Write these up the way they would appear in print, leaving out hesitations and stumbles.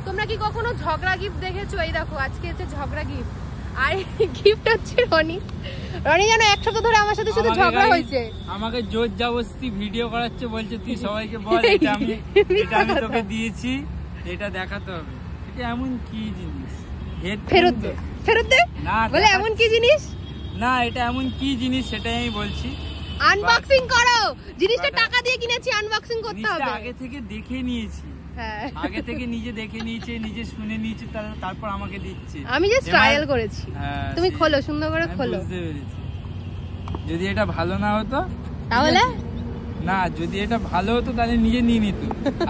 তোমরা কি কখনো ঝগড়া গিফট দেখেছো? এই দেখো আজকে হচ্ছে ঝগড়া গিফট, আর গিফট হচ্ছে রনি। রনি জানো এক সপ্তাহ ধরে আমার সাথে শুধু ঝগড়া হয়েছে। আমাকে জোর জবরদস্তি ভিডিও করাচ্ছে, বলছে তুই সবাইকে বল এটা আমি তোকে দিয়েছি, এটা দেখাতে হবে। এটা এমন কি জিনিস? ফেরত দে, ফেরত দে। না বলে এমন কি জিনিস? না এটা এমন কি জিনিস সেটাই আমি বলছি। আনবক্সিং করো, জিনিসটা টাকা দিয়ে কিনেছি, আনবক্সিং করতে হবে। আগে থেকে দেখে নিয়েছি, আগে থেকে নিজে দেখে নিয়েছে, নিজে শুনে নিয়েছে, তারপর আমাকে দিচ্ছে। আমি জাস্ট ট্রায়াল করেছি। তুমি খোলো, সুন্দর করে খোলো। বুঝতে পেরেছি। যদি এটা ভালো না হতো তাহলে না, যদি এটা ভালো হতো তাহলে নিজে নিয়ে নিত।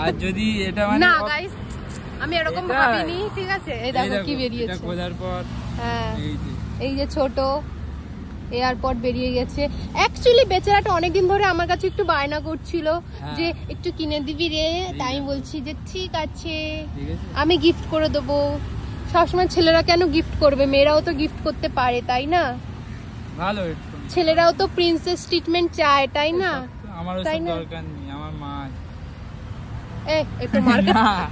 আর যদি এটা মানে না গাইস, আমি এরকম ভাবিনি, ঠিক আছে? এই দেখো কি বেরিয়েছে। এটা খোঁজার পর এই যে ছোট এয়ারপড বেরিয়ে গেছে। অ্যাকচুয়ালি বেচারাটা অনেকদিন ধরে আমার কাছে একটু বায়না করছিল যে একটু কিনে দিবি রে, তাই আমি বলছি যে ঠিক আছে আমি গিফট করে দেবো। সবসময় ছেলেরা কেন গিফট করবে, মেয়েরাও তো গিফট করতে পারে, তাই না? ভালো, ছেলেরাও তো প্রিন্সেস ট্রিটমেন্ট চায়, তাই না? আমারও সব দরকার নেই, আমার মা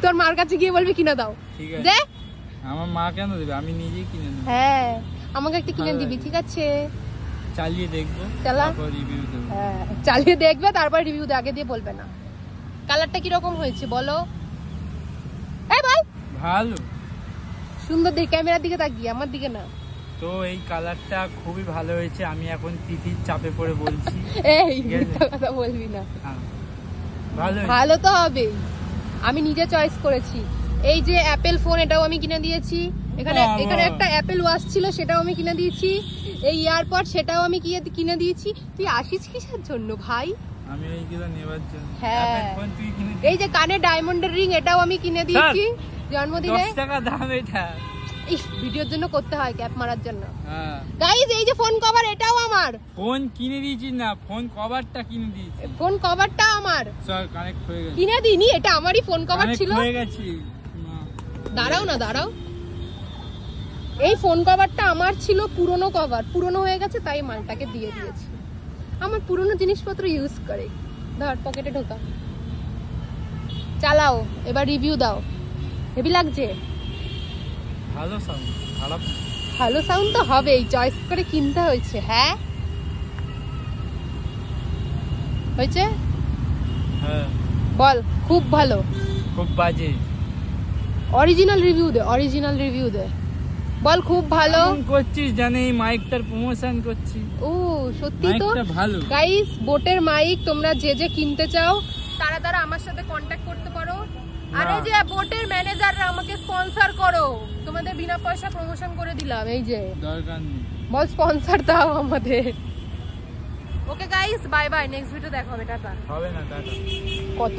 তোর মার কাছে গিয়ে বলবি কিনে দাও। দে, আমার মা কেন দেবে, আমি নিজেই কিনে নেব। হ্যাঁ আমাকে একটা কিনে দিবি, ঠিক আছে? চালিয়ে দেখবো, তারপর রিভিউ দেব। হ্যাঁ চালিয়ে দেখবে, তারপর রিভিউ দে, আগে দিয়ে বলবে না। কালারটা কি রকম হয়েছে বলো? এই বল। ভালো, সুন্দর দেখে, ক্যামেরার দিকে তাকিয়ে, আমার দিকে না। তো এই কালারটা খুবই ভালো হয়েছে। আমি এখন তিথির চাপে পড়ে বলছি, এই কথা বলবি না। ভালো তো হবে, আমি নিজে চয়েস করেছি। এই যে অ্যাপেল ফোন, এটাও আমি কিনে দিয়েছি। এখানে একটা অ্যাপেল ওয়াচ ছিল, সেটাও আমি কিনে দিয়েছি। এই ইয়ারপড, সেটাও আমি কিনে দিয়েছি। তুই আসিস কিসের জন্য ভাই? আমি এইগুলো নেবার জন্য। হ্যাঁ, এই যে কানে ডায়মন্ডের রিং, এটাও আমি কিনে দিয়েছি জন্মদিনে। 10 টাকা দাম এটা। ভিডিওর জন্য করতে হয়, ক্যাপ মারার জন্য। গাইস এই যে ফোন কভার, এটাও আমার। ফোন কিনে দিয়েছি না, ফোন কভারটা কিনে দিয়েছি। ফোন কভারটা আমার। স্যার কানেক্ট হয়ে গেছে। কিনে দিইনি, এটা আমারই ফোন কভার ছিল। কানেক্ট হয়ে গেছে। দাঁড়াও না, দাঁড়াও। এই ফোন কভারটা আমার ছিল, পুরনো কভার, পুরনো হয়ে গেছে, তাই মালটাকে দিয়ে দিয়েছি। আমার পুরনো জিনিসপত্র ইউজ করে। ধর পকেটে ঢোকা, চালাও, এবার রিভিউ দাও। হেভি লাগছে? ভালো সাউন্ড, খারাপ না। ভালো সাউন্ড তো হবেই, চয়েস করে কিনতে হয়েছে। হ্যাঁ হয়েছে? হ্যাঁ বল খুব ভালো, খুব বাজে। অরিজিনাল রিভিউ দে, অরিজিনাল রিভিউ দে। বল খুব ভালো করছিস, জানে এই মাইকটার প্রমোশন করছি। ও সত্যি তো ভালো। গাইস বোটের মাইক তোমরা যে যে কিনতে চাও তারা আমার সাথে কন্টাক্ট করতে পারো। আর এই যে বোটের ম্যানেজাররা আমাকে স্পন্সর করো, তোমাদের বিনা পয়সা প্রমোশন করে দিলাম। এই যে দরকার নেই, বল স্পন্সর দাও আমাদের। Okay guys, bye bye, next video দেখা হবে। টাটা। হবে না, টাটা। কত